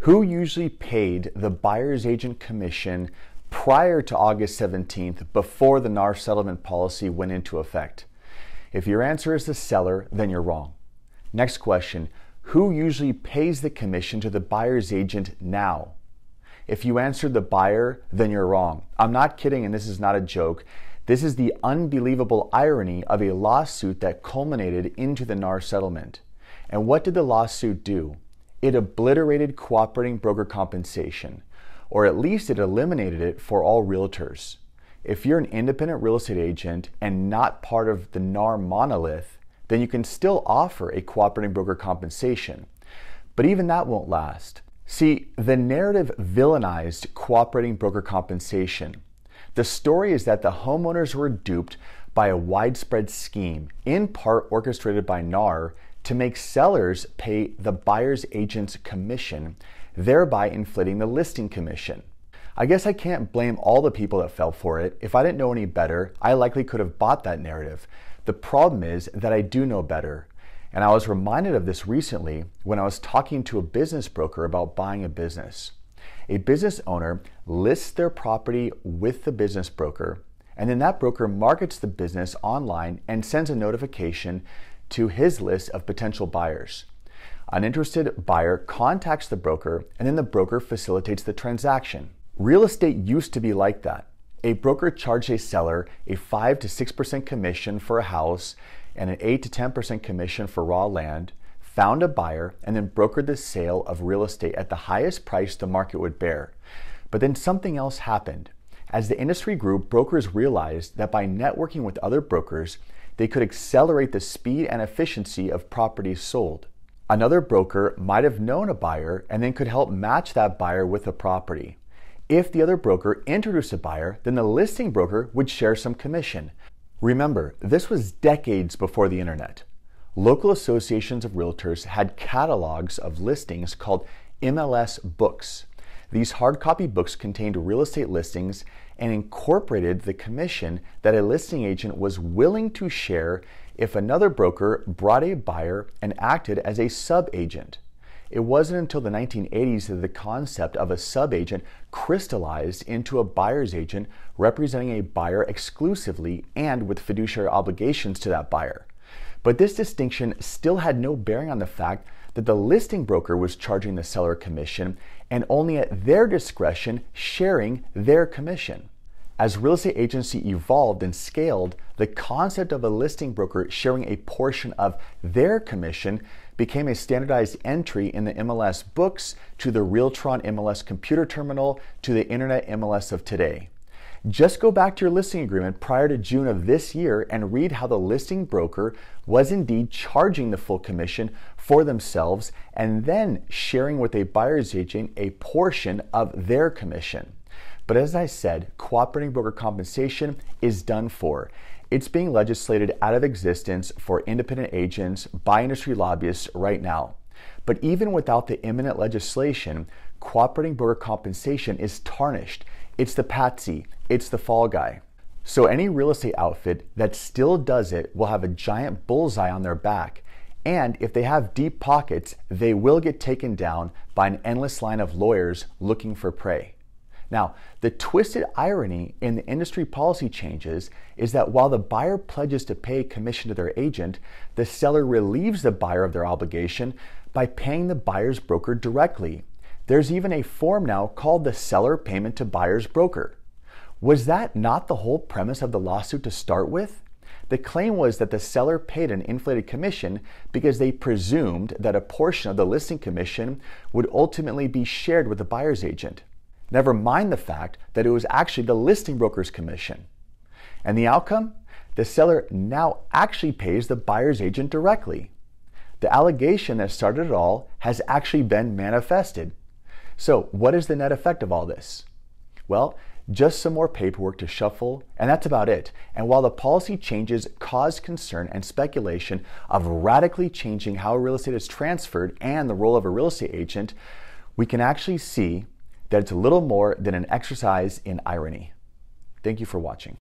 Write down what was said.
Who usually paid the buyer's agent commission prior to August 17th before the NAR settlement policy went into effect? If your answer is the seller, then you're wrong. Next question, who usually pays the commission to the buyer's agent now? If you answered the buyer, then you're wrong. I'm not kidding, and this is not a joke. This is the unbelievable irony of a lawsuit that culminated into the NAR settlement. And what did the lawsuit do? It obliterated cooperating broker compensation, or at least it eliminated it for all realtors. If you're an independent real estate agent and not part of the NAR monolith, then you can still offer a cooperating broker compensation. But even that won't last. See, the narrative villainized cooperating broker compensation. The story is that the homeowners were duped by a widespread scheme, in part orchestrated by NAR, to make sellers pay the buyer's agent's commission, thereby inflating the listing commission. I guess I can't blame all the people that fell for it. If I didn't know any better, I likely could have bought that narrative. The problem is that I do know better. And I was reminded of this recently when I was talking to a business broker about buying a business. A business owner lists their property with the business broker, and then that broker markets the business online and sends a notification to his list of potential buyers. An interested buyer contacts the broker, and then the broker facilitates the transaction. Real estate used to be like that. A broker charged a seller a 5 to 6% commission for a house and an 8 to 10% commission for raw land, found a buyer, and then brokered the sale of real estate at the highest price the market would bear. But then something else happened. As the industry grew, brokers realized that by networking with other brokers, they could accelerate the speed and efficiency of properties sold. Another broker might have known a buyer and then could help match that buyer with a property. If the other broker introduced a buyer, then the listing broker would share some commission. Remember, this was decades before the internet. Local associations of realtors had catalogs of listings called MLS books. These hard copy books contained real estate listings and incorporated the commission that a listing agent was willing to share if another broker brought a buyer and acted as a sub-agent. It wasn't until the 1980s that the concept of a sub-agent crystallized into a buyer's agent representing a buyer exclusively and with fiduciary obligations to that buyer. But this distinction still had no bearing on the fact that the listing broker was charging the seller a commission and only at their discretion sharing their commission. As real estate agency evolved and scaled, the concept of a listing broker sharing a portion of their commission became a standardized entry in the MLS books to the Realtor MLS computer terminal to the internet MLS of today. Just go back to your listing agreement prior to June of this year and read how the listing broker was indeed charging the full commission for themselves and then sharing with a buyer's agent a portion of their commission. But as I said, cooperating broker compensation is done for. It's being legislated out of existence for independent agents by industry lobbyists right now. But even without the imminent legislation, cooperating broker compensation is tarnished. It's the patsy, it's the fall guy. So any real estate outfit that still does it will have a giant bullseye on their back. And if they have deep pockets, they will get taken down by an endless line of lawyers looking for prey. Now, the twisted irony in the industry policy changes is that while the buyer pledges to pay a commission to their agent, the seller relieves the buyer of their obligation by paying the buyer's broker directly. There's even a form now called the seller payment to buyer's broker. Was that not the whole premise of the lawsuit to start with? The claim was that the seller paid an inflated commission because they presumed that a portion of the listing commission would ultimately be shared with the buyer's agent. Never mind the fact that it was actually the listing broker's commission. And the outcome? The seller now actually pays the buyer's agent directly. The allegation that started it all has actually been manifested. So what is the net effect of all this? Well, just some more paperwork to shuffle, and that's about it. And while the policy changes cause concern and speculation of radically changing how real estate is transferred and the role of a real estate agent, we can actually see that it's a little more than an exercise in irony. Thank you for watching.